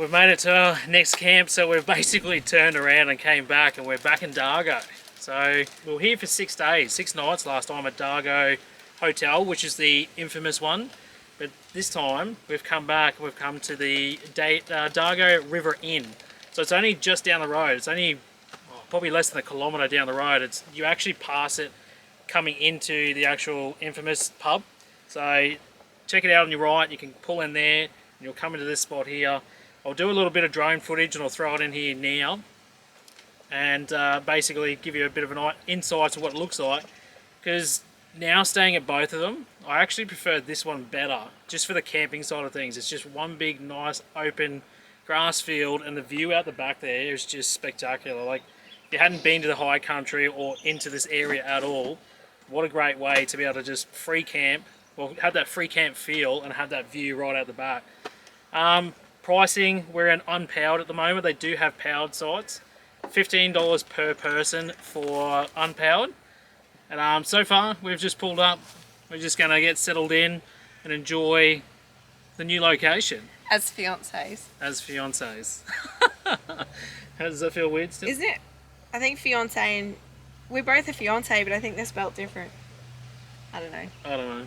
we've made it to our next camp, so we've basically turned around and came back, and we're back in Dargo. So we were here for 6 days, 6 nights last time at Dargo Hotel, which is the infamous one. But this time we've come back, we've come to the Dargo River Inn. So it's only just down the road. It's only probably less than a kilometre down the road. You actually pass it coming into the actual infamous pub. So check it out on your right, you can pull in there and you'll come into this spot here. I'll do a little bit of drone footage and I'll throw it in here now and basically give you a bit of an insight to what it looks like, because now staying at both of them, I actually prefer this one better just for the camping side of things. It's just one big nice open grass field and the view out the back there is just spectacular. Like, if you hadn't been to the high country or into this area at all, what a great way to be able to just free camp, well, have that free camp feel and have that view right out the back. Pricing, we're in unpowered at the moment. They do have powered sites. $15 per person for unpowered. And so far, we've just pulled up. We're just going to get settled in and enjoy the new location. As fiancés. As fiancés. How does that feel weird still? Isn't it? I think fiancé and... We're both a fiancé, but I think they're spelt different. I don't know.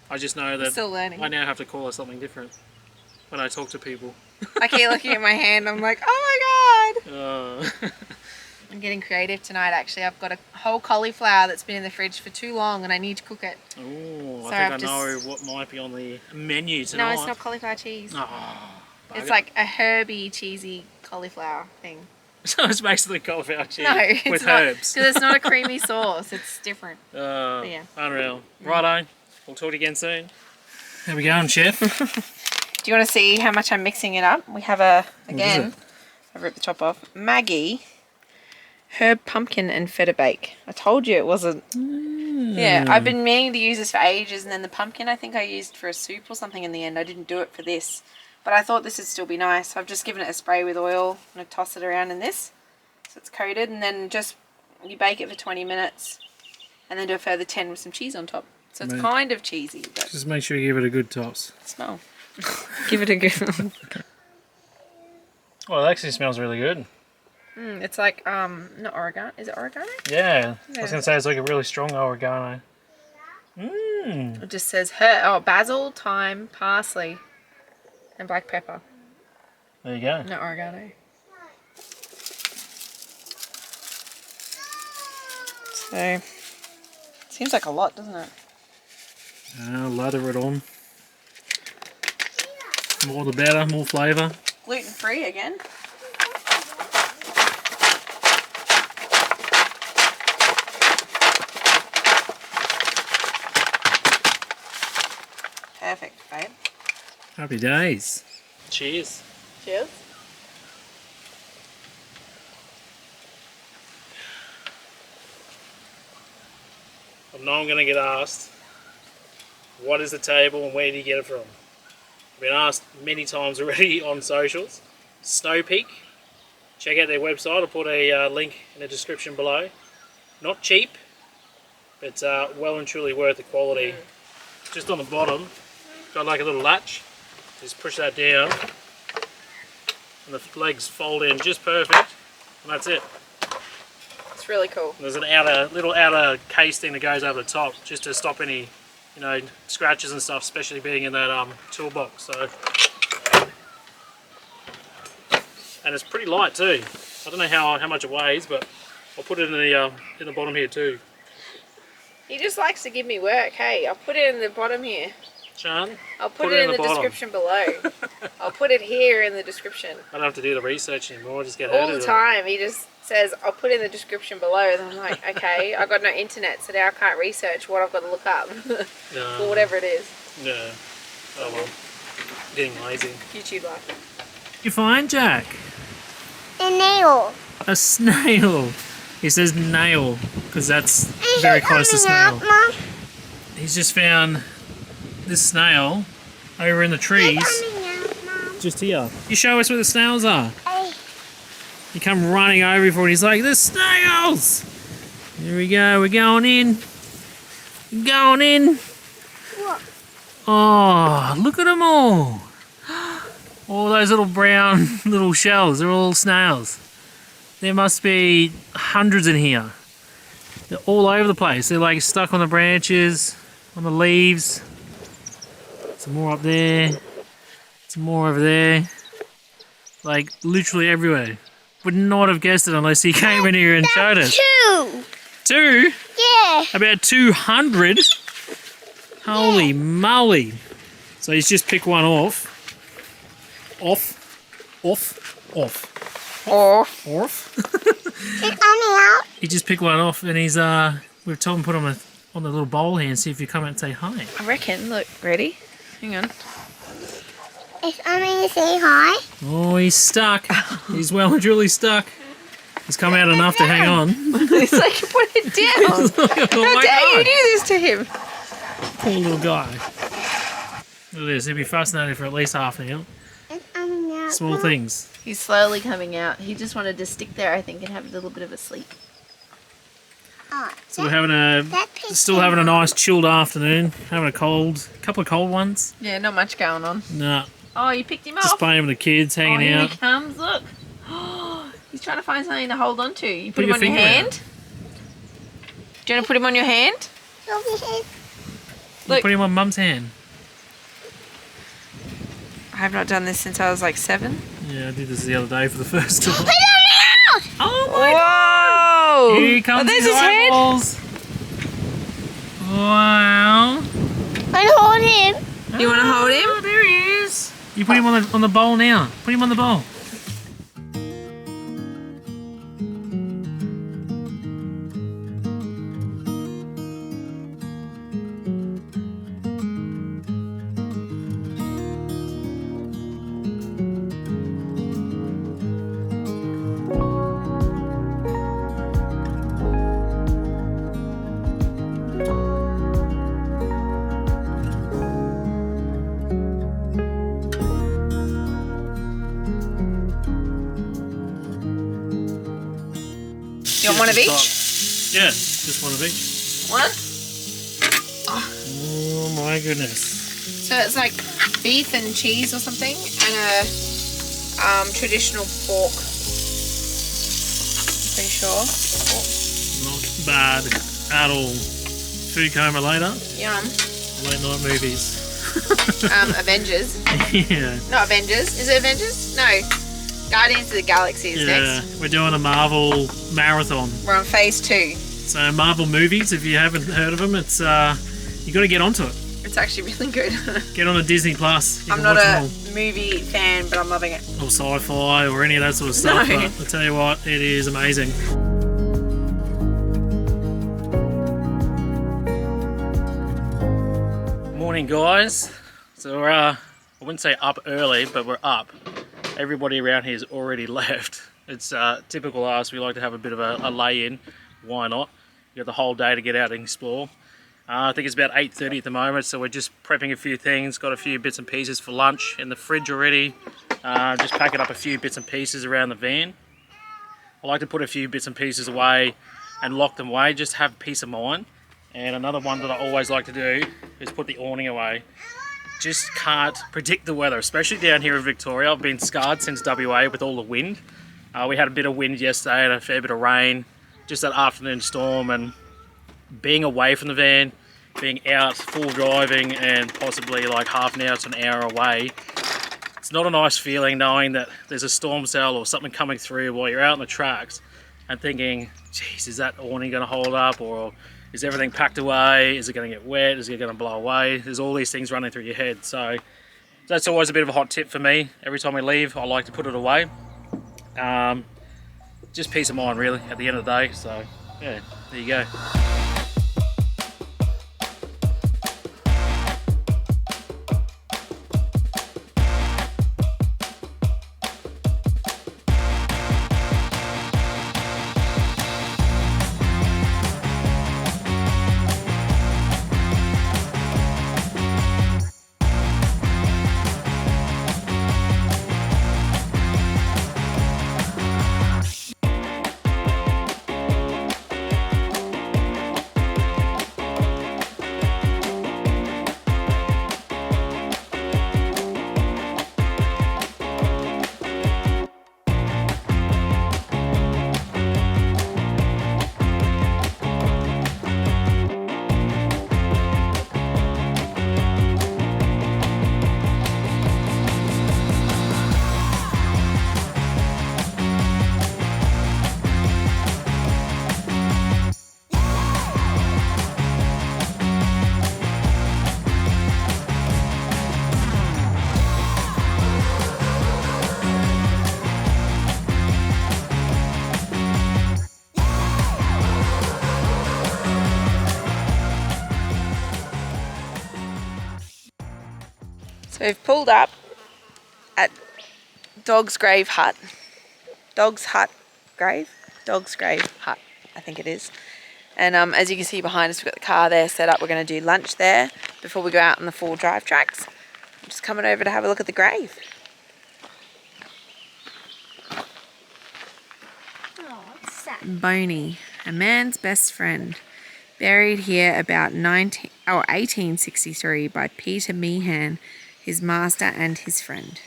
I just know that still learning. I now have to call her something different when I talk to people. I keep looking at my hand, I'm like, oh my god! Uh. I'm getting creative tonight, actually. I've got a whole cauliflower that's been in the fridge for too long and I need to cook it. Oh, so I think I know what might be on the menu tonight. No, it's not cauliflower cheese. Oh, it's like a herby, cheesy cauliflower thing. So it's basically cauliflower cheese with Because herbs. it's not a creamy sauce, it's different. Yeah. Unreal. Righto, we'll talk again soon. How we going, Chef? Do you want to see how much I'm mixing it up? We have again, I've ripped the top off, Maggie herb pumpkin and feta bake. I told you it wasn't. Yeah, I've been meaning to use this for ages, and then the pumpkin I think I used for a soup or something in the end. I didn't do it for this, but I thought this would still be nice. I've just given it a spray with oil and I toss it around in this so it's coated, and then just you bake it for 20 minutes and then do a further 10 with some cheese on top. So it's kind of cheesy, but just make sure you give it a good toss. Smell. Give it a good Well, it actually smells really good. It's like, not oregano. Is it oregano? Yeah. I was going to say it's like a really strong oregano. It just says basil, thyme, parsley, and black pepper. There you go. Not oregano. So, seems like a lot, doesn't it? Lather it on. More the better, more flavour. Gluten-free again. Perfect, babe. Happy days. Cheers. Cheers. I know I'm going to get asked, what is the table and where do you get it from? I've been asked many times already on socials. Snow Peak. Check out their website. I'll put a link in the description below. Not cheap, but well and truly worth the quality. Just on the bottom, got like a little latch. Just push that down and the legs fold in just perfect, and that's it. It's really cool. There's an little outer case thing that goes over the top just to stop any, scratches and stuff, especially being in that toolbox. So, and it's pretty light too. I don't know how much it weighs, but I'll put it in the bottom here too. He just likes to give me work. Hey, I'll put it in the bottom here. Sean? I'll put it in the description below. I'll put it here in the description. I don't have to do the research anymore. I just get all the time. He just says, I'll put it in the description below. And I'm like, okay, I've got no internet, so now I can't research what I've got to look up. Or whatever it is. Yeah. Oh well. Getting lazy. YouTube life. You find, Jack? A nail. A snail. He says nail because that's very close to snail. Mom? He's just found this snail over in the trees. Just here. You show us where the snails are. You come running over for it. He's like, there's snails! Here we go. We're going in. Going in. What? Oh, look at them all. All those little brown little shells, they're all snails. There must be hundreds in here. They're all over the place. They're like stuck on the branches, on the leaves. Some more up there. Some more over there. Like literally everywhere. Would not have guessed it unless he came in here and showed us. Two. Two? Yeah. About 200? Holy moly. So he's just picked one off. Off. Or It's coming out. He just picked one off and he's we've told him to put on the little bowl here and see if you come out and say hi. I reckon. Look, ready? Hang on. It's coming to say hi. Oh, he's stuck. He's well and truly stuck. He's come out enough to hang on. He's like, put it down. Oh How my dare you God. do this to him? Poor little guy. Look at this. He'll be fascinated for at least half an hour. It's coming out. Small things. He's slowly coming out. He just wanted to stick there, I think, and have a little bit of a sleep. Oh, So we're having still having a nice chilled afternoon. Having a couple of cold ones. Yeah, not much going on. Nah, Oh, you picked him just up. playing with the kids, Oh, hanging here out. he comes. Look. He's trying to find something to hold on to. You put Put him your on your finger hand. out. Do you want to put him on your hand? Look. Put him on Mum's hand. I have not done this since I was like 7. Yeah, I did this the other day for the first time. Put it on Oh Whoa! my! Here comes Oh, there's his his head. eyeballs. Wow. the out. Hold him. You want to hold him? Oh, there he is. You put him on the bowl now. Put him on the bowl. You want one of each? Yeah, just one of each. One? Oh my goodness. So it's like beef and cheese or something, and a traditional pork. Pretty sure. Not bad at all. Food coma later. Yum. Late night movies. Avengers. Yeah. Not Avengers. Is it Avengers? No. Guardians of the Galaxy is Yeah, next. we're doing a Marvel marathon. We're on phase 2. So Marvel movies, if you haven't heard of them, it's you got to get onto it. It's actually really good. Get on a Disney Plus. You I'm can not watch a them movie fan, but I'm loving it. all. Or sci-fi or any of that sort of stuff. No. But I tell you what, it is amazing. Morning, guys. So we're I wouldn't say up early, but we're up. Everybody around here has already left. It's typical us. We like to have a bit of a lay-in. Why not? You got the whole day to get out and explore. I think it's about 8:30 at the moment, so we're just prepping a few things. Got a few bits and pieces for lunch in the fridge already. Just packing up a few bits and pieces around the van. I like to put a few bits and pieces away and lock them away, just to have peace of mind. And another one that I always like to do is put the awning away. Just can't predict the weather, especially down here in Victoria. I've been scarred since WA with all the wind. We had a bit of wind yesterday and a fair bit of rain. Just that afternoon storm, and being away from the van, being out full driving and possibly like half an hour to an hour away, it's not a nice feeling knowing that there's a storm cell or something coming through while you're out on the tracks and thinking, geez, is that awning going to hold up, or is everything packed away? Is it going to get wet? Is it going to blow away? There's all these things running through your head. So that's always a bit of a hot tip for me. Every time we leave, I like to put it away. Just peace of mind, really, at the end of the day. So yeah, there you go. So we've pulled up at Dog's Grave Hut. Dog's Grave, Hut, I think it is. And as you can see behind us, we've got the car there set up. We're going to do lunch there before we go out on the 4 drive tracks. I'm just coming over to have a look at the grave. Oh, what's that? Boney, a man's best friend, buried here about 1863 by Peter Meehan, his master and his friend.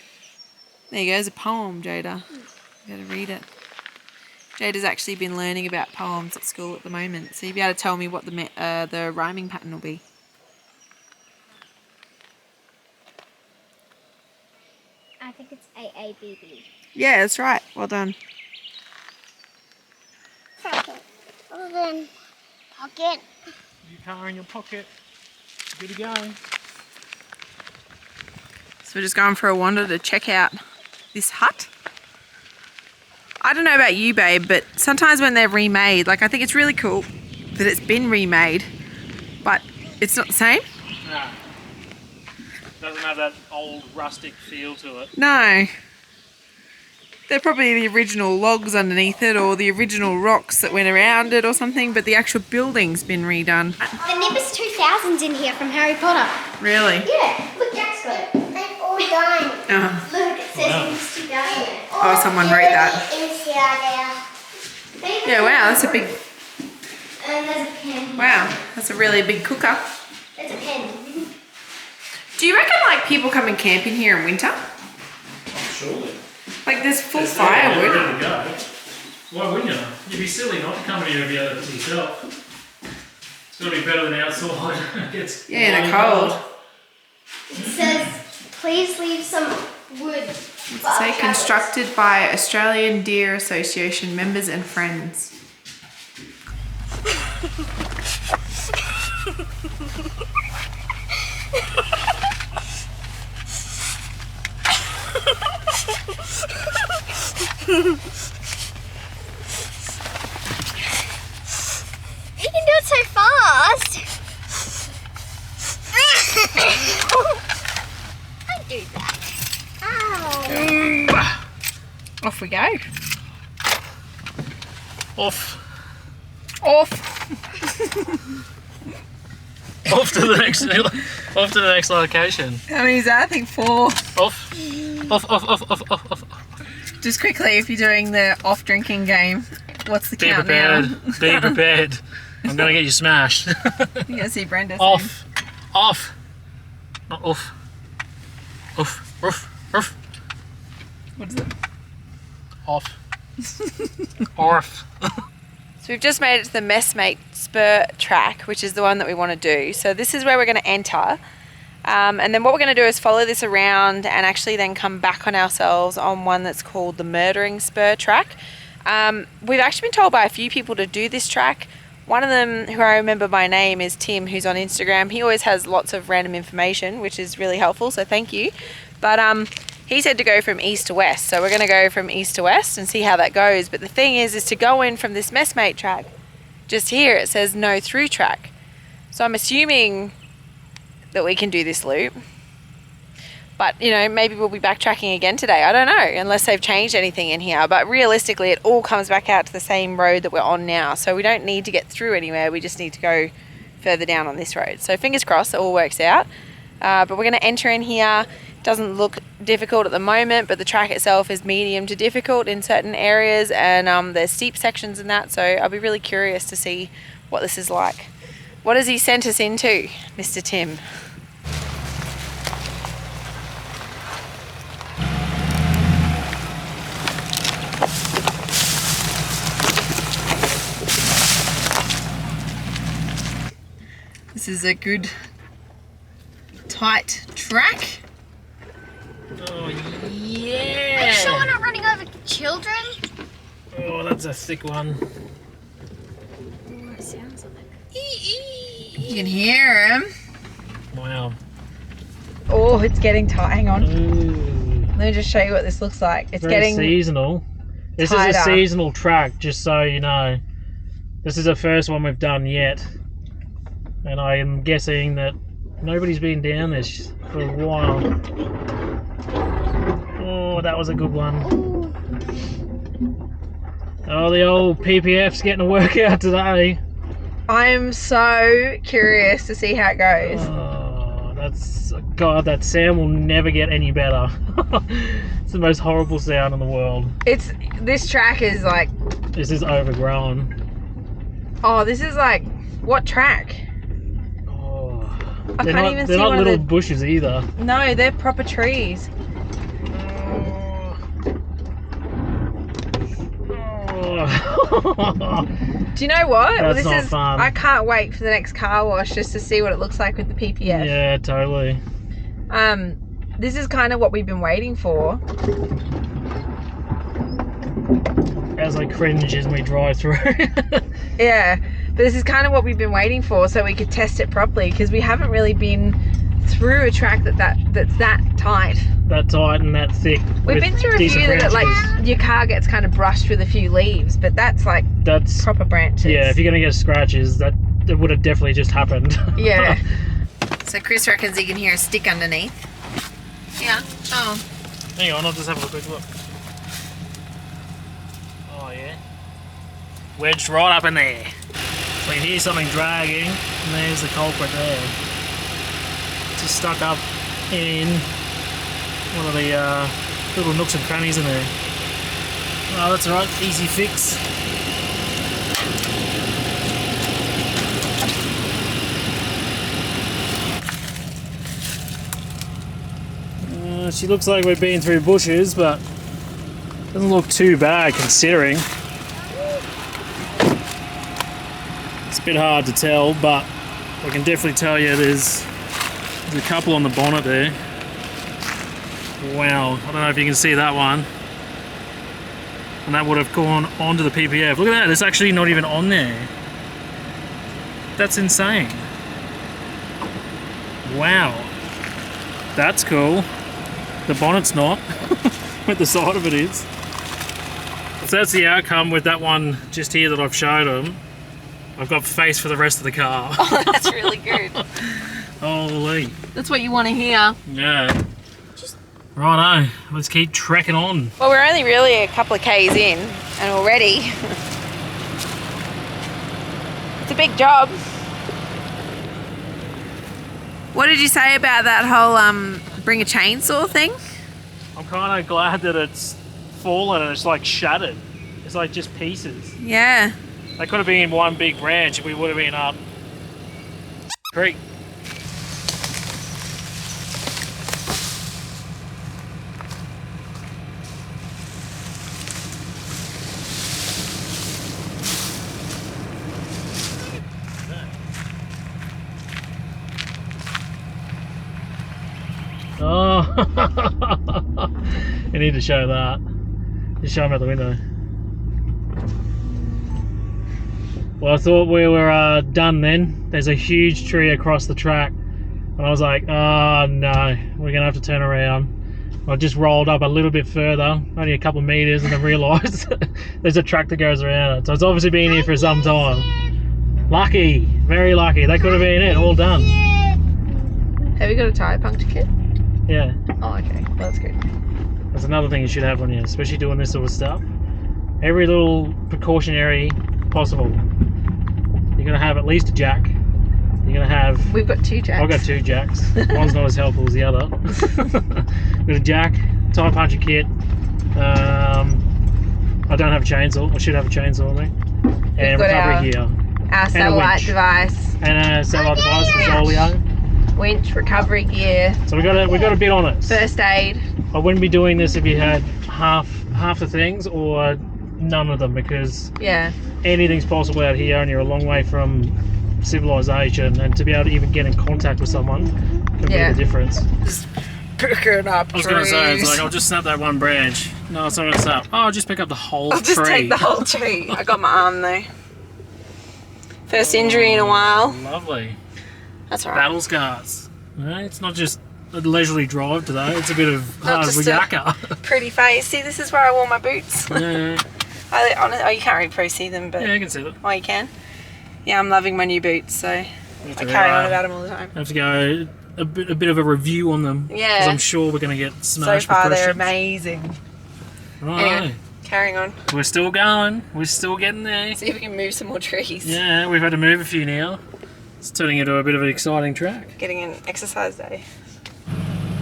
There goes a poem, Jada. You gotta read it. Jada's actually been learning about poems at school at the moment, so you'll be able to tell me what the rhyming pattern will be. I think it's AABB. Yeah, that's right. Well done. Other than pocket. Your car in your pocket. Good to go. So we're just going for a wander to check out this hut. I don't know about you, babe, but sometimes when they're remade, like I think it's really cool that it's been remade, but it's not the same. No. Doesn't have that old rustic feel to it. No. They're probably the original logs underneath it or the original rocks that went around it or something, but the actual building's been redone. The Nimbus 2000's in here from Harry Potter. Really? Yeah, look, Jack's got it. They've all done. Look, it says Nimbus 2000. Oh, someone wrote that. Yeah, wow, that's a big... And there's a pen. Wow, that's a really big cooker. There's a pen. Do you reckon like people come and camp in here in winter? Surely. Like there's full firewood. There we go. Why wouldn't you? You'd be silly not to come in here and be able to cook yourself. It's got to be better than outside. Yeah, in the cold. It says, please leave some wood. Say constructed by Australian Deer Association members and friends. He can do it so fast. Don't do that. Ow. Off we go. Off. Off. Off to the next. Off to the next location. How many is that? I think 4. Off. Off. Just quickly, if you're doing the off drinking game, what's the Be count prepared. now? Be prepared. I'm gonna get you smashed. You're gonna see Brenda soon. Off. Off. Not off. Off. Off. Off. What is it? Off. Orf. So we've just made it to the Messmate Spur track, which is the one that we want to do. So this is where we're going to enter. And then what we're going to do is follow this around and actually then come back on ourselves on one that's called the Murdering Spur track. We've actually been told by a few people to do this track. One of them, who I remember by name, is Tim, who's on Instagram. He always has lots of random information, which is really helpful, so thank you. But he said to go from east to west, so we're going to go from east to west and see how that goes. But the thing is to go in from this Messmate track, just here it says no through track. So I'm assuming that we can do this loop. But, you know, maybe we'll be backtracking again today. I don't know, unless they've changed anything in here. But realistically, it all comes back out to the same road that we're on now. So we don't need to get through anywhere. We just need to go further down on this road. So fingers crossed it all works out. But we're going to enter in here. Doesn't look difficult at the moment, but the track itself is medium to difficult in certain areas. And there's steep sections in that. So I'll be really curious to see what this is like. What has he sent us into, Mr. Tim? This is a good tight track. Oh, Are you yeah. sure we're not running over children? Oh, that's a thick one. Oh, it sounds like. You can hear him. Wow. Oh, it's getting tight. Hang on. Ooh. Let me just show you what this looks like. It's Very getting seasonal. This is tighter. a seasonal track, just so you know. This is the first one we've done yet. And I am guessing that Nobody's been down this for a while. Oh, that was a good one. Oh, the old PPF's getting a workout today. I'm so curious to see how it goes. Oh, God, that sound will never get any better. It's the most horrible sound in the world. This track is like... This is overgrown. Oh, this is like... What track? Oh, I can't even see they're not one of little the... bushes either. No, they're proper trees. Do you know what? That's not fun. I can't wait for the next car wash just to see what it looks like with the PPF. Yeah, totally. This is kind of what we've been waiting for. As I cringe as we drive through. Yeah, but this is kind of what we've been waiting for, so we could test it properly, because we haven't really been through a track that's that tight. That tight and that thick. We've been through a few that like your car gets kind of brushed with a few leaves, but that's proper branches. Yeah, if you're gonna get scratches, that would have definitely just happened. Yeah. So Chris reckons he can hear a stick underneath. Yeah. Oh. Hang on, I'll just have a quick look. Oh yeah. Wedged right up in there. So you hear something dragging, and there's the culprit there. Just stuck up in one of the little nooks and crannies in there. Oh, that's alright, easy fix. She looks like we've been through bushes, but doesn't look too bad considering. It's a bit hard to tell, but I can definitely tell you there's a couple on the bonnet there. Wow, I don't know if you can see that one. And that would have gone onto the PPF. Look at that, it's actually not even on there. That's insane. Wow. That's cool. The bonnet's not, but the side of it is. So that's the outcome with that one just here that I've showed them. I've got face for the rest of the car. Oh, that's really good. Holy. That's what you want to hear. Yeah. Righto, let's keep trekking on. Well, we're only really a couple of Ks in, and already it's a big job. What did you say about that whole bring a chainsaw thing? I'm kind of glad that it's fallen and it's like shattered. It's like just pieces. Yeah. They could have been one big branch if we would have been up creek. Oh, you need to show that. Just show them out the window. Well, I thought we were done then. There's a huge tree across the track. And I was like, oh no, we're going to have to turn around. I just rolled up a little bit further, only a couple of meters, and then realised there's a track that goes around it. So it's obviously been here for some time. Lucky, very lucky. That could have been it, all done. Have you got a tyre puncture kit? Yeah. Oh, okay. Well, that's good. That's another thing you should have on you, especially doing this sort of stuff. Every little precautionary possible. You're going to have at least a jack. You're going to have... We've got 2 jacks. I've got 2 jacks. One's not as helpful as the other. Got a jack, tyre puncture kit. I don't have a chainsaw. I should have a chainsaw on me. And recovery gear. Our satellite device. And a satellite device for Folio. Winch, recovery gear. So we got a bit on it. First aid. I wouldn't be doing this if you had half the things or none of them, because anything's possible out here and you're a long way from civilization, and to be able to even get in contact with someone can be the difference. Just picking up I was going to say, it's like, I'll just snap that one branch. No, it's not going to snap. Oh, I'll just pick up the whole tree. I'll just take the whole tree. I got my arm though. First injury in a while. Lovely. That's alright. Battle scars. It's not just a leisurely drive today, it's a bit of hard yakka. Pretty face. See, this is where I wore my boots. Yeah. Oh, you can't really probably see them, but... Yeah, you can see them. Oh, you can? Yeah, I'm loving my new boots, so... I carry on about them all the time. I have to go a bit of a review on them. Yeah. Because I'm sure we're going to get smashed. So far, with they're questions. amazing. Right. Anyway, carrying on. We're still going. We're still getting there. See if we can move some more trees. Yeah, we've had to move a few now. It's turning into a bit of an exciting track. Getting an exercise day.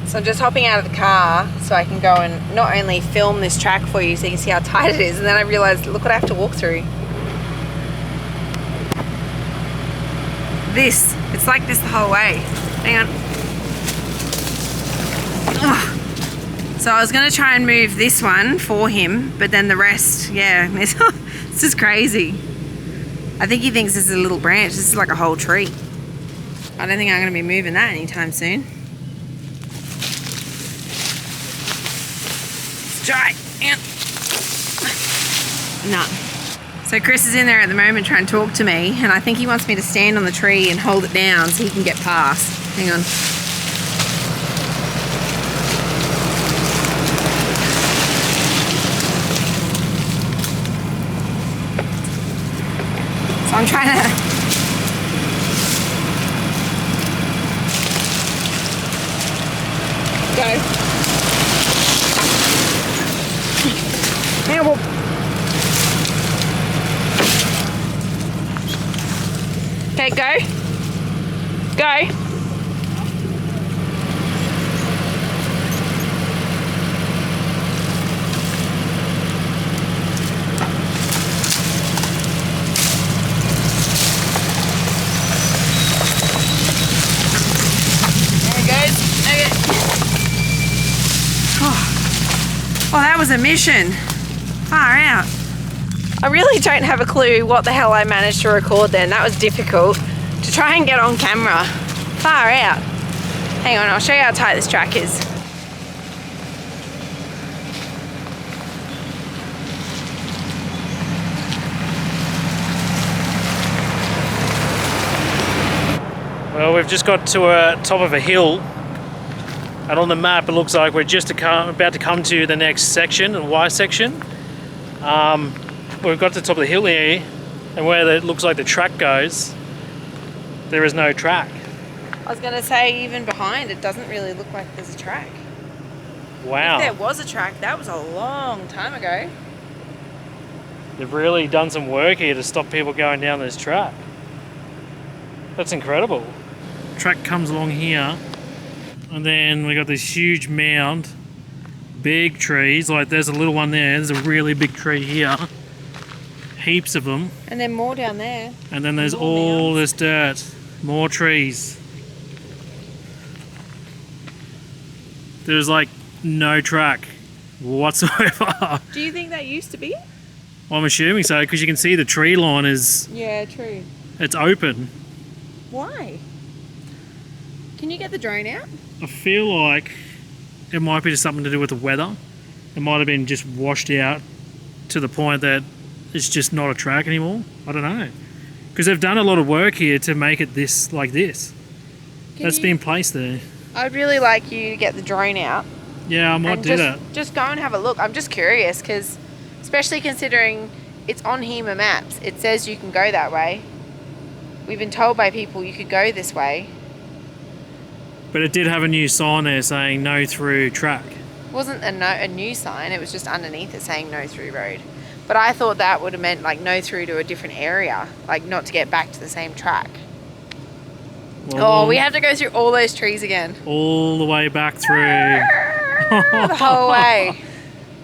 So I'm just hopping out of the car so I can go and not only film this track for you so you can see how tight it is, and then I realised, look what I have to walk through. It's like this the whole way. Hang on. Ugh. So I was going to try and move this one for him, but then the rest, yeah, it's just crazy. I think he thinks this is a little branch. This is like a whole tree. I don't think I'm going to be moving that anytime soon. It's dry. No. So Chris is in there at the moment trying to talk to me, and I think he wants me to stand on the tree and hold it down so he can get past. Hang on. So I'm trying to... Go. Now we'll... Okay, go. Go. There it goes. Okay. Oh, that was a mission. Far out. I really don't have a clue what the hell I managed to record then. That was difficult to try and get on camera. Far out. Hang on, I'll show you how tight this track is. Well, we've just got to a top of a hill, and on the map it looks like we're just about to come to the next section, the Y section. We've got to the top of the hill here, and where it looks like the track goes, there is no track. I was going to say, even behind, it doesn't really look like there's a track. Wow. If there was a track, that was a long time ago. They've really done some work here to stop people going down this track. That's incredible. Track comes along here, and then we got this huge mound, big trees, like there's a little one there, there's a really big tree here, heaps of them. And then more down there. And then there's More all mounds. this dirt, more trees. There's like no track whatsoever. Do you think that used to be? I'm assuming so, because you can see the tree line is, Yeah, true. it's open. Why? Can you get the drone out? I feel like it might be just something to do with the weather. It might have been just washed out to the point that it's just not a track anymore. I don't know. Because they've done a lot of work here to make it this, like this. That's been placed there. I'd really like you to get the drone out. Yeah, I might and do that. Just go and have a look. I'm just curious because, especially considering it's on HEMA maps, it says you can go that way. We've been told by people you could go this way. But it did have a new sign there saying no through track. It wasn't a new sign, it was just underneath it saying no through road. But I thought that would have meant like no through to a different area, like not to get back to the same track. Well, Oh, we have to go through all those trees again. all the way back through. The whole way.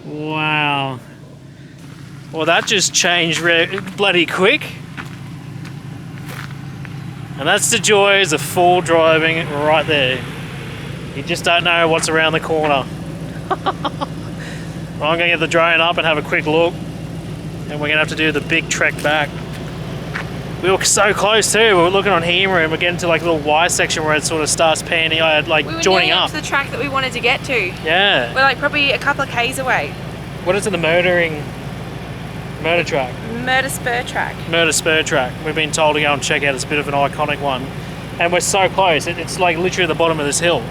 Wow. Well, that just changed bloody quick. And that's the joys of full driving right there. You just don't know what's around the corner. Well, I'm going to get the drone up and have a quick look. And we're going to have to do the big trek back. We were so close too. We were looking on HEMA and we're getting to like a little Y section where it sort of starts panning, like We were joining nearly up. to the track that we wanted to get to. Yeah. We're like probably a couple of K's away. What is it, the murder track? Murder spur track. Murder spur track. We've been told to go and check out. It's a bit of an iconic one. And we're so close. It's like literally at the bottom of this hill.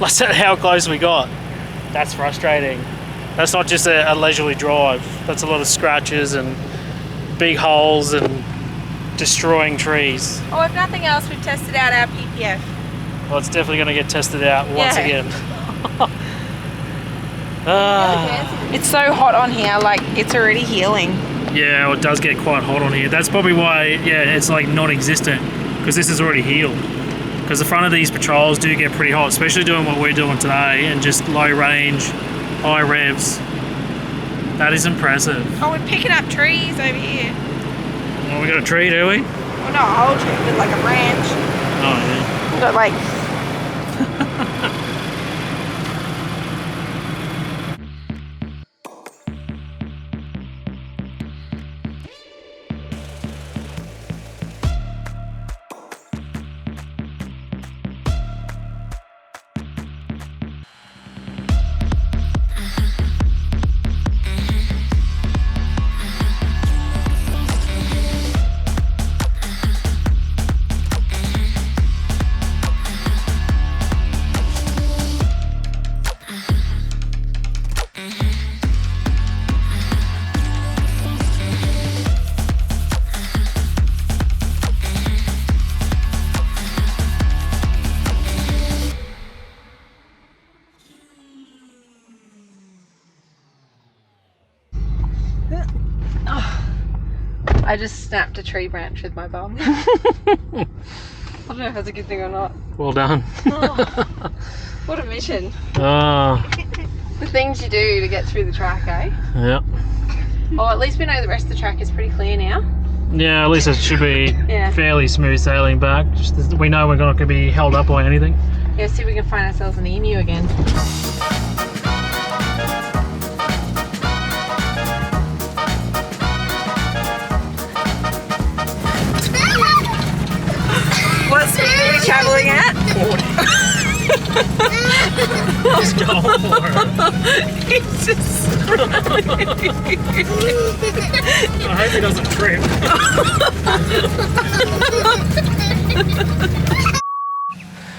That's how close we got. That's frustrating. That's not just a leisurely drive. That's a lot of scratches and big holes and destroying trees. Oh, if nothing else, we've tested out our PPF. Well, it's definitely going to get tested out once Yeah. again. It's so hot on here, like it's already healing. Yeah, well, it does get quite hot on here. That's probably why, yeah, it's like non-existent, because this is already healed. Because the front of these patrols do get pretty hot, especially doing what we're doing today and just low range, high revs. That is impressive. Oh, we're picking up trees over here. Oh, we got a tree, do we? Well, not a whole tree, but like a branch. Oh, yeah. We've got like... I just snapped a tree branch with my bum. I don't know if that's a good thing or not. Well done. Oh, what a mission. Oh, The things you do to get through the track, eh? yeah. Oh, at least we know the rest of the track is pretty clear now. Yeah, at least it should be Yeah. fairly smooth sailing back. Just, we know we're not going to be held up by anything. Yeah, see if we can find ourselves an emu again. What speed are we travelling at? 40. Let's go for it. He's just I hope he doesn't trip.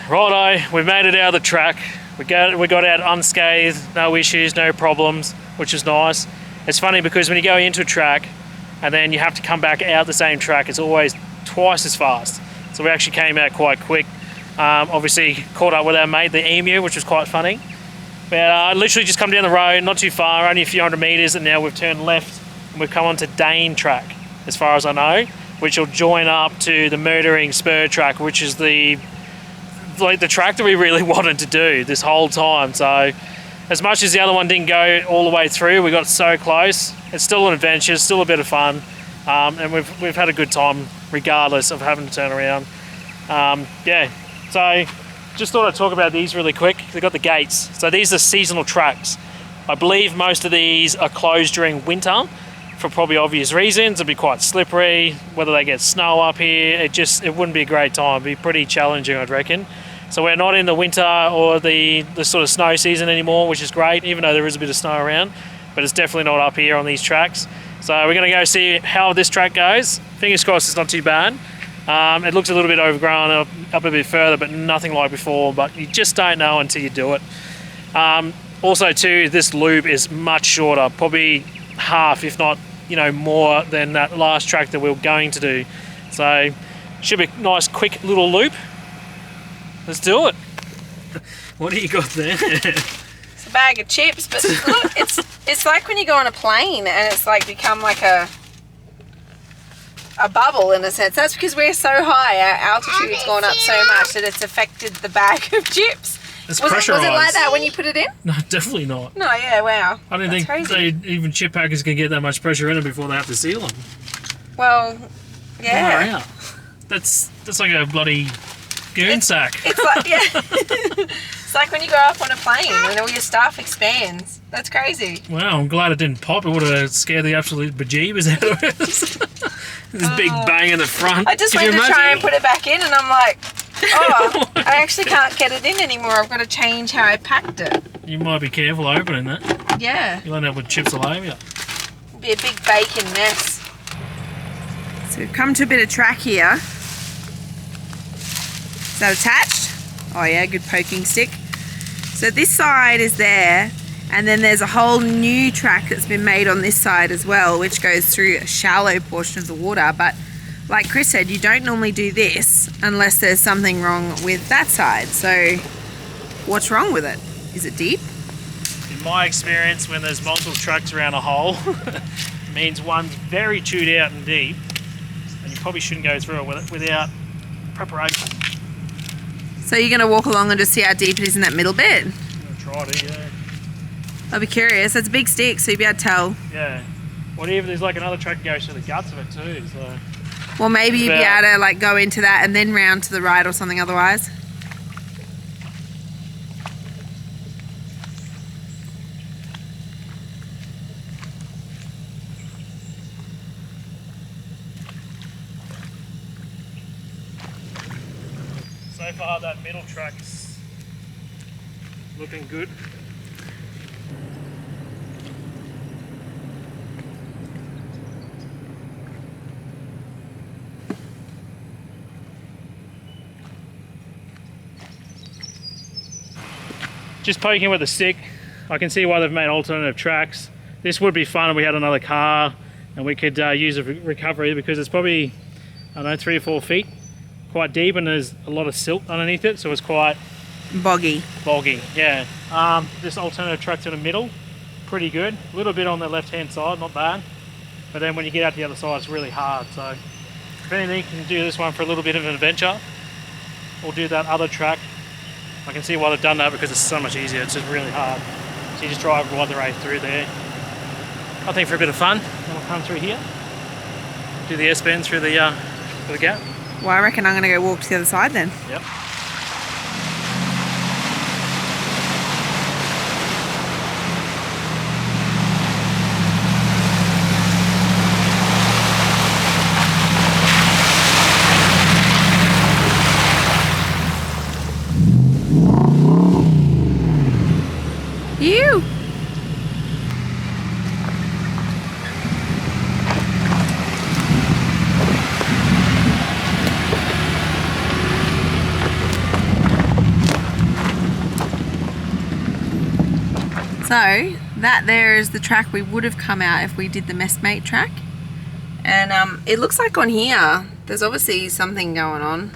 Righto, we made it out of the track. We got out unscathed, no issues, no problems, which is nice. It's funny because when you go into a track and then you have to come back out the same track, it's always twice as fast. So we actually came out quite quick. Obviously caught up with our mate, the emu, which was quite funny. But literally just come down the road, not too far, only a few hundred metres, and now we've turned left and we've come onto Dane track, as far as I know, which will join up to the Murdering Spur track, which is the track that we really wanted to do this whole time. So as much as the other one didn't go all the way through, we got so close. It's still an adventure, it's still a bit of fun, and we've had a good time regardless of having to turn around. Yeah, so just thought I'd talk about these really quick. They've got the gates. So these are seasonal tracks. I believe most of these are closed during winter for probably obvious reasons. It'd be quite slippery, whether they get snow up here, it wouldn't be a great time. It'd be pretty challenging, I'd reckon. So we're not in the winter or the sort of snow season anymore, which is great, even though there is a bit of snow around, but it's definitely not up here on these tracks. So we're gonna go see how this track goes. Fingers crossed it's not too bad. It looks a little bit overgrown up a bit further, but nothing like before, but you just don't know until you do it. Also too, this loop is much shorter, probably half, if not, more than that last track that we were going to do. So should be a nice quick little loop. Let's do it. What do you got there? It's a bag of chips, but look, it's like when you go on a plane and it's like become like a bubble in a sense. That's because we're so high, our altitude's gone up so much that it's affected the bag of chips. It's Was pressurised. it like that when you put it in? No, definitely not. No, yeah, wow. I don't That's think even chip packers can get that much pressure in them before they have to seal them. Well, yeah. Far out. That's like a bloody goon sack. It's like, yeah. It's like when you go up on a plane and all your stuff expands. That's crazy. Wow, I'm glad it didn't pop. It would have scared the absolute bejeebers out of us. This big bang in the front. I just went to try and put it back in and I'm like, oh, I actually can't get it in anymore. I've got to change how I packed it. You might be careful opening that. Yeah. You'll end up with chips all over you. It'll be a big bacon mess. So we've come to a bit of track here. Is that attached? Oh yeah, good poking stick. So this side is there, and then there's a whole new track that's been made on this side as well, which goes through a shallow portion of the water, but like Chris said, you don't normally do this unless there's something wrong with that side. So what's wrong with it? Is it deep? In my experience, when there's multiple trucks around a hole, it means one's very chewed out and deep, and you probably shouldn't go through it without preparation. So you're going to walk along and just see how deep it is in that middle bit? I'm going to try to, yeah. I'll be curious. It's a big stick, so you'll be able to tell. Yeah. What if there's like another truck that goes to the guts of it too, so... Well, maybe you'd be able to like go into that and then round to the right or something otherwise. So far that middle truck's looking good. Just poking with a stick, I can see why they've made alternative tracks. This would be fun if we had another car and we could use a recovery, because it's probably, I don't know, 3 or 4 feet, quite deep, and there's a lot of silt underneath it, so it's quite boggy. Yeah. This alternative track to the middle, pretty good. A little bit on the left hand side, not bad. But then when you get out the other side, it's really hard. So if anything, you can do this one for a little bit of an adventure, or do that other track. I can see why they've done that, because it's so much easier. It's just really hard. So you just drive right the way through there. I think for a bit of fun, then we'll come through here, do the S-bend through the gap. Well, I reckon I'm going to go walk to the other side then. Yep. You. So that there is the track we would have come out if we did the messmate track, and it looks like on here there's obviously something going on,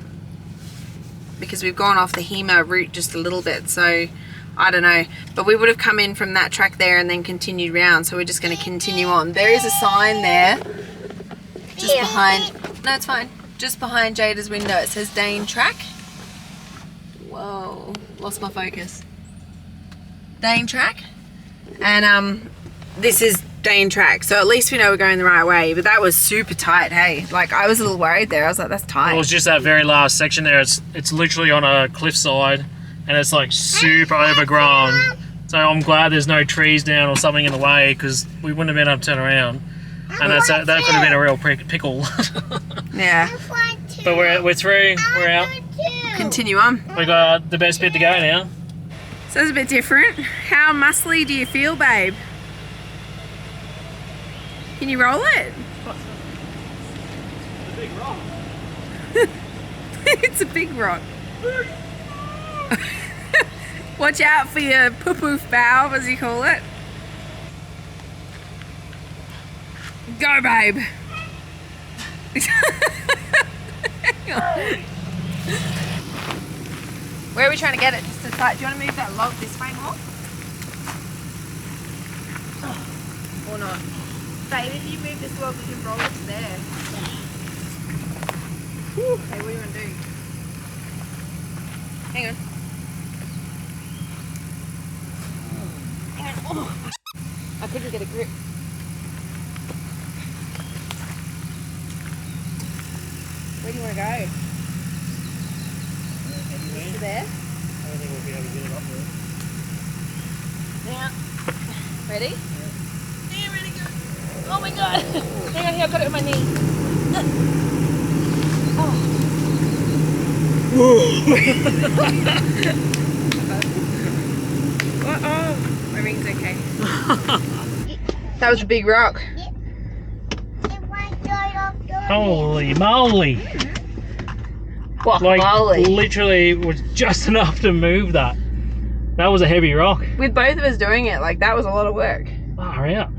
because we've gone off the HEMA route just a little bit, so I don't know, but we would have come in from that track there and then continued round, so we're just going to continue on. There is a sign there just behind, no it's fine, just behind Jada's window. It says Dane track. Whoa, lost my focus. Dane track. And this is Dane track, so at least we know we're going the right way. But that was super tight, hey, like I was a little worried there. I was like, that's tight. Well, it was just that very last section there. It's literally on a cliffside, and it's like super overgrown, so I'm glad there's no trees down or something in the way, because we wouldn't have been able to turn around, and that could have been a real pickle. Yeah, but we're through, we're out, continue on. we got the best bit to go now. So it's a bit different. How muscly do you feel, babe? Can you roll it? It's a big rock. It's a big rock. Watch out for your poo-poof valve, as you call it. Go, babe. Hang on. Where are we trying to get it? Just to the side. Do you want to move that log this way more? Or not? Babe, if you move this log, we can roll it to there. Whew. Okay, what do you want to do? Hang on. Hang on. Oh. I couldn't get a grip. Where do you want to go? To there? I don't think we'll be able to get it up there. Now, ready? Yeah, ready, go. Oh my god! Hang on here, I've got it on my knee. Oh, my ring's okay. That was a big rock. Holy moly! Like, literally, it was just enough to move that. That was a heavy rock. With both of us doing it, like, that was a lot of work. Far out.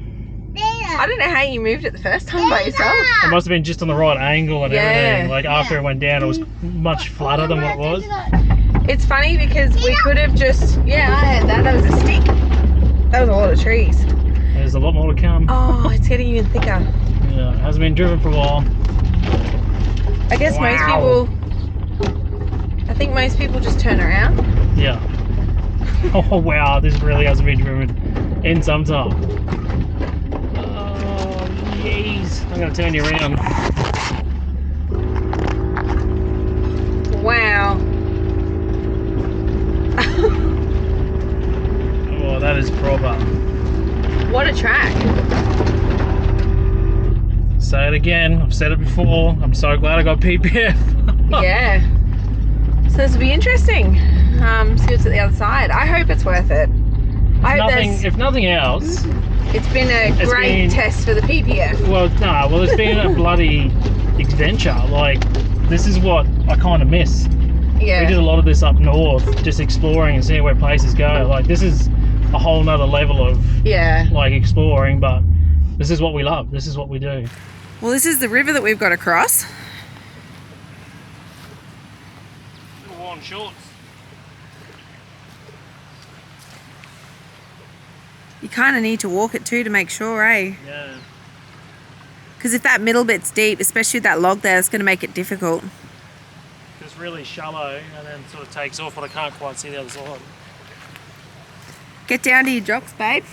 I don't know how you moved it the first time by yourself. It must have been just on the right angle and Yeah. everything. Like after it went down, it was much flatter than what it was. It's funny because we could have just, yeah, I had that. That was a stick. That was a lot of trees. There's a lot more to come. Oh, it's getting even thicker. Yeah, it hasn't been driven for a while. I guess most people, I think most people just turn around. Yeah. Oh wow, this really hasn't been driven in some time. Oh jeez. I'm gonna turn you around. Wow. Oh, that is proper. What a track. Say it again, I've said it before. I'm so glad I got PPF. Yeah. So this will be interesting. See what's at the other side. I hope it's worth it. If nothing else, it's been a great test for the PPF. Well, it's been a bloody adventure. Like, this is what I kind of miss. Yeah. We did a lot of this up north, just exploring and seeing where places go. Like, this is a whole nother level of like exploring, but this is what we love. This is what we do. Well, this is the river that we've got across. Little worn shorts. You kind of need to walk it too to make sure, eh? Yeah. Because if that middle bit's deep, especially with that log there, it's going to make it difficult. It's really shallow and then sort of takes off, but I can't quite see the other side. Get down to your jocks, babe.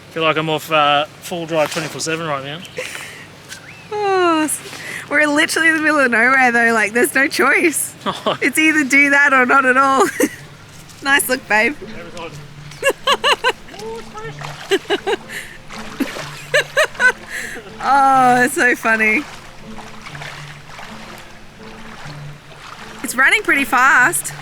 Feel like I'm off full drive 24/7 right now. Oh, we're literally in the middle of nowhere though, like there's no choice. It's either do that or not at all. Nice look, babe. Oh, it's so funny. It's running pretty fast.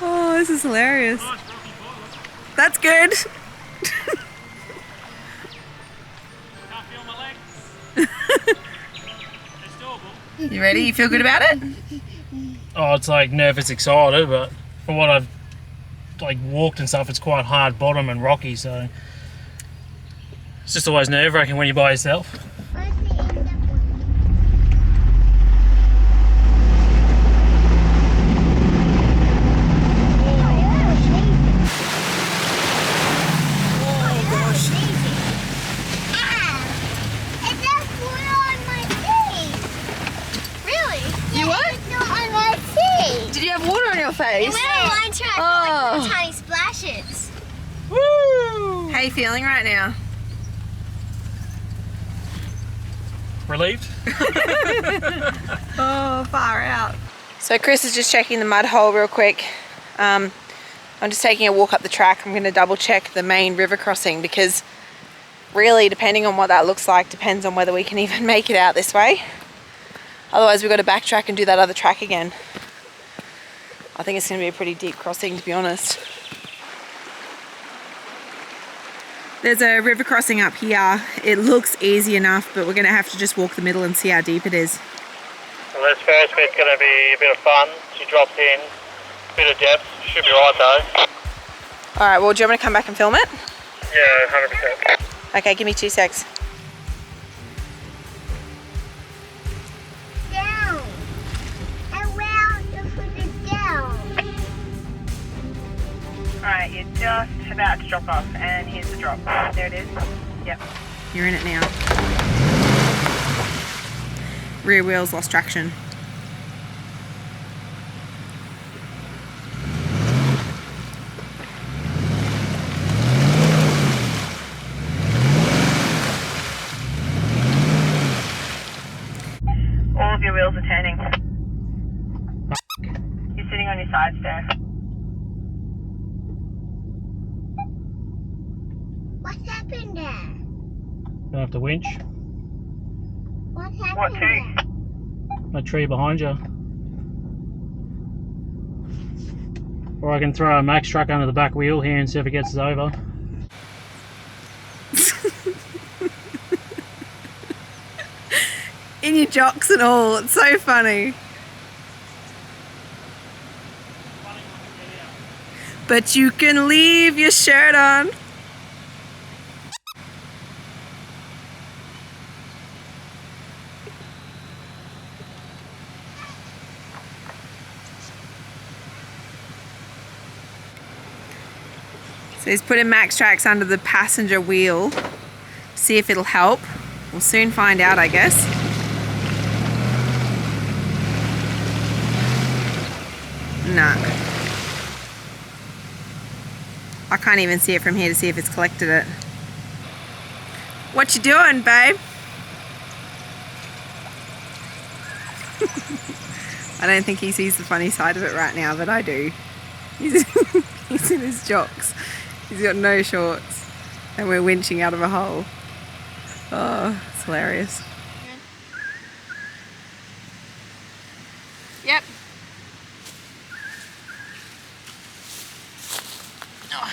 Oh, this is hilarious. That's good. You ready? You feel good about it? Oh, it's like nervous, excited, but from what I've like walked and stuff, it's quite hard bottom and rocky, so it's just always nerve-wracking when you're by yourself. Face. It went on line track with like little tiny splashes. Woo! How you feeling right now? Relieved? Oh, far out. So Chris is just checking the mud hole real quick. I'm just taking a walk up the track. I'm going to double check the main river crossing because really depending on what that looks like depends on whether we can even make it out this way. Otherwise we've got to backtrack and do that other track again. I think it's going to be a pretty deep crossing, to be honest. There's a river crossing up here. It looks easy enough, but we're going to have to just walk the middle and see how deep it is. Well, this first bit's going to be a bit of fun. She drops in, a bit of depth. Should be right though. Alright, well, do you want me to come back and film it? Yeah, 100%. Okay, give me 2 secs. Down. Around the foot down. Alright, you're just about to drop off, and here's the drop. There it is. Yep. You're in it now. Rear wheels lost traction. All of your wheels are turning. You're sitting on your side there. What happened there? Gonna have to winch. What happened What to? there? A tree behind you. Or I can throw a max truck under the back wheel here and see if it gets us over. In your jocks and all. It's so funny. But you can leave your shirt on. So he's putting Max Trax under the passenger wheel. See if it'll help. We'll soon find out, I guess. Nah. I can't even see it from here to see if it's collected it. What you doing, babe? I don't think he sees the funny side of it right now, but I do. He's in his jocks. He's got no shorts. And we're winching out of a hole. Oh, it's hilarious. Yep. Oh.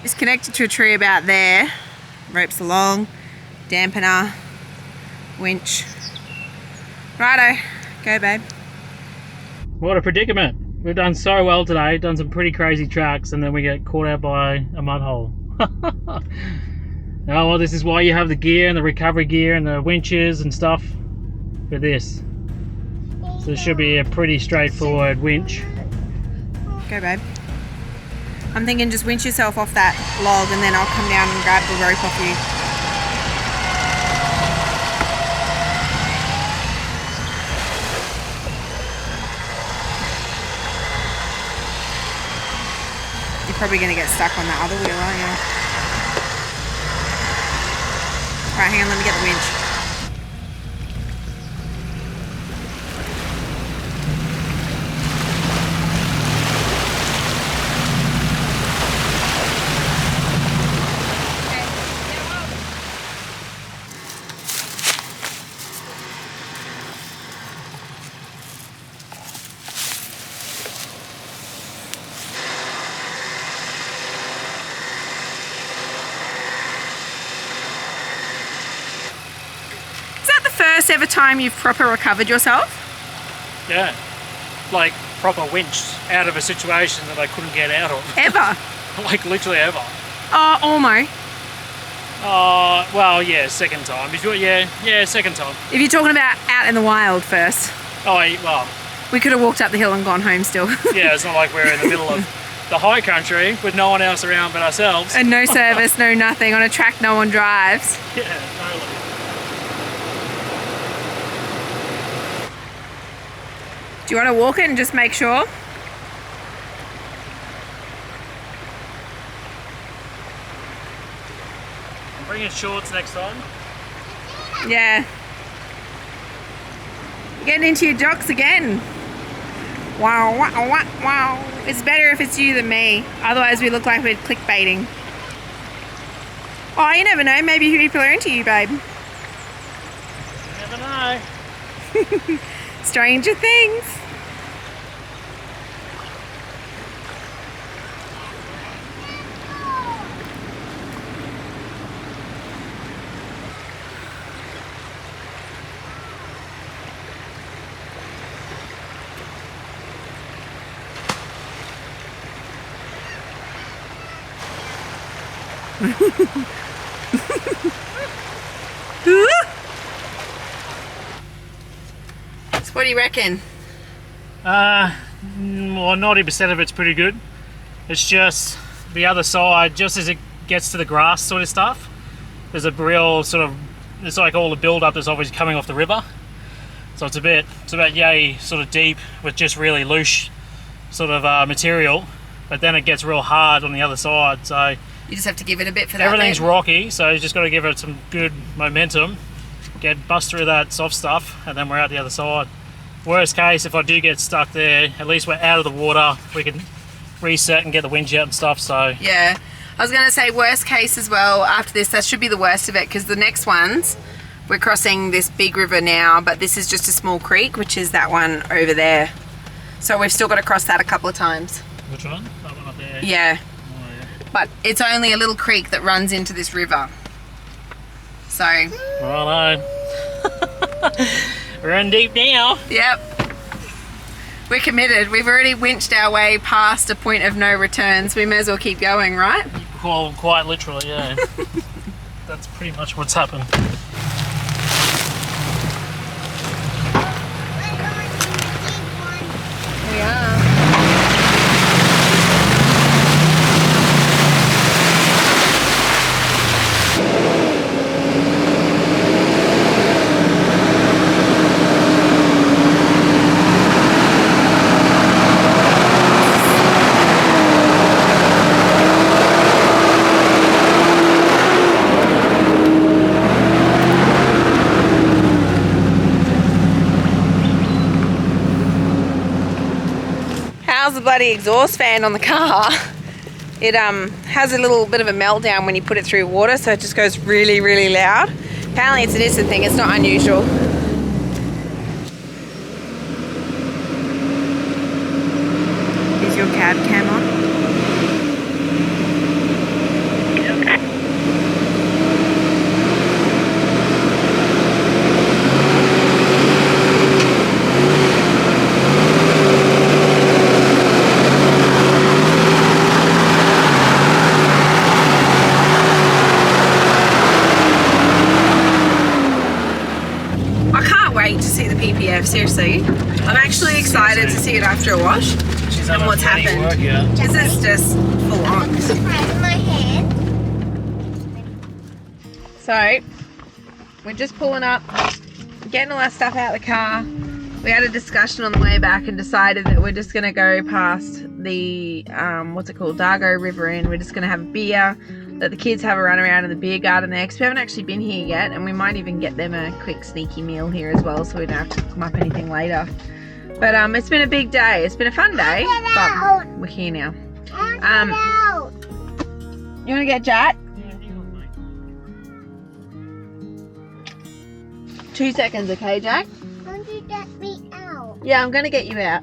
It's connected to a tree about there. Ropes along, dampener, winch. Righto, go babe. What a predicament. We've done so well today, done some pretty crazy tracks, and then we get caught out by a mud hole. Oh well, this is why you have the gear and the recovery gear and the winches and stuff for this. So this should be a pretty straightforward winch. Go babe. I'm thinking just winch yourself off that log and then I'll come down and grab the rope off you. You're probably going to get stuck on that other wheel, aren't you? Alright, hang on, let me get the winch. First ever time you've proper recovered yourself? Yeah, like proper winched out of a situation that I couldn't get out of. Ever? Like literally ever. Oh, almost. Well, yeah, second time. If you, yeah, second time. If you're talking about out in the wild first. Oh, well. We could have walked up the hill and gone home still. Yeah, it's not like we're in the middle of the high country with no one else around but ourselves. And no service, no nothing. On a track no one drives. Yeah, totally. Do you want to walk it and just make sure? I'm bringing shorts next time. Yeah. You're getting into your jocks again. Wow, wow, wow, wow. It's better if it's you than me. Otherwise we look like we're clickbaiting. Oh, you never know. Maybe people are into you, babe. You never know. Stranger things. So what do you reckon? Well, 90% of it's pretty good. It's just the other side, just as it gets to the grass sort of stuff, there's a real sort of, it's like all the build up that's obviously coming off the river. So it's about yay sort of deep with just really loose sort of material, but then it gets real hard on the other side. So You just have to give it a bit for that. everything's bit. rocky, so you just got to give it some good momentum, bust through that soft stuff, and then we're out the other side. Worst case, if I do get stuck there, at least we're out of the water. We can reset and get the winch out and stuff. So Yeah. I was going to say worst case as well after this. That should be the worst of it because the next ones, we're crossing this big river now, but this is just a small creek, which is that one over there. So we've still got to cross that a couple of times. which one? That one up there. Yeah. Oh, yeah. But it's only a little creek that runs into this river. So, Righto. We're in deep now. yep. We're committed. We've already winched our way past a point of no return, so we may as well keep going, right? Well, quite literally, yeah. That's pretty much what's happened. We are. How's the bloody exhaust fan on the car? It has a little bit of a meltdown when you put it through water, so it just goes really, really loud. Apparently it's an instant thing, it's not unusual. Is your cab cam on? Seriously, I'm actually excited to see it after a wash and what's happened. This is just full on. My hand. So, we're just pulling up, getting all our stuff out of the car. We had a discussion on the way back and decided that we're just going to go past the, Dargo River Inn. We're just going to have a beer, let the kids have a run around in the beer garden there, because we haven't actually been here yet, and we might even get them a quick sneaky meal here as well, so we don't have to come up anything later. But it's been a big day. It's been a fun day, but we're here now. You want to get Jack? 2 seconds, okay, Jack? Don't you get me out? Yeah, I'm going to get you out.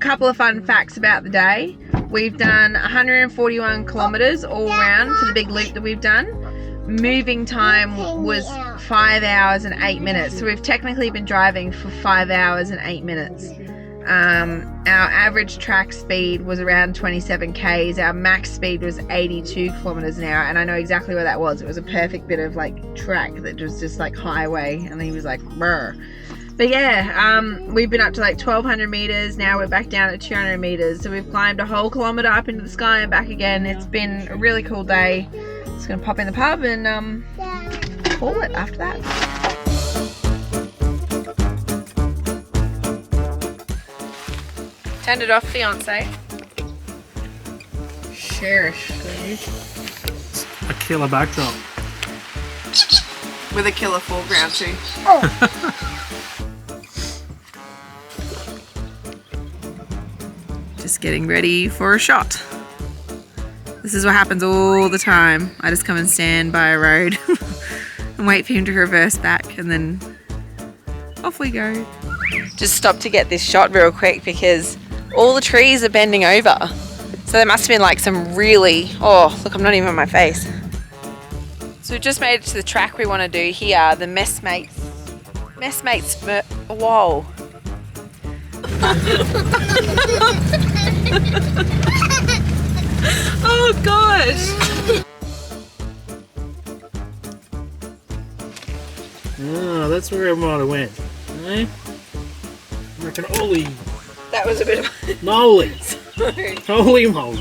Couple of fun facts about the day. We've done 141 kilometers all round for the big loop that we've done. Moving time was 5 hours and 8 minutes. So we've technically been driving for 5 hours and 8 minutes. Our average track speed was around 27 k's. Our max speed was 82 kilometers an hour, and I know exactly where that was. It was a perfect bit of like track that was just like highway, and he was like brr. But yeah, we've been up to like 1,200 meters. Now we're back down at 200 meters. So we've climbed a whole kilometer up into the sky and back again. It's been a really cool day. Just gonna pop in the pub and call it after that. Turned it off, fiance. Cherish, please. A killer backdrop. With a killer foreground too. Just getting ready for a shot. This is what happens all the time. I just come and stand by a road and wait for him to reverse back, and then off we go. Just stop to get this shot real quick because all the trees are bending over. So there must have been like some really, oh look, I'm not even on my face. So we've just made it to the track we want to do here, the Messmates, whoa. Oh gosh. Oh, that's where it might have went. Eh? I reckon holy That was a bit of moly. Sorry. Holy moly.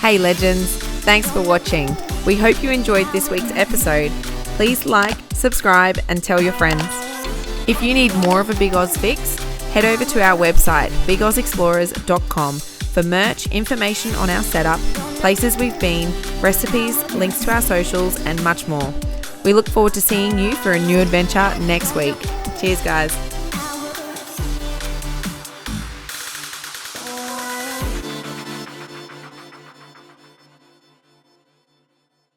Hey legends, thanks for watching. We hope you enjoyed this week's episode. Please like, subscribe and tell your friends. If you need more of a Big Oz fix, head over to our website bigozexplorers.com for merch, information on our setup, places we've been, recipes, links to our socials and much more. We look forward to seeing you for a new adventure next week. Cheers guys.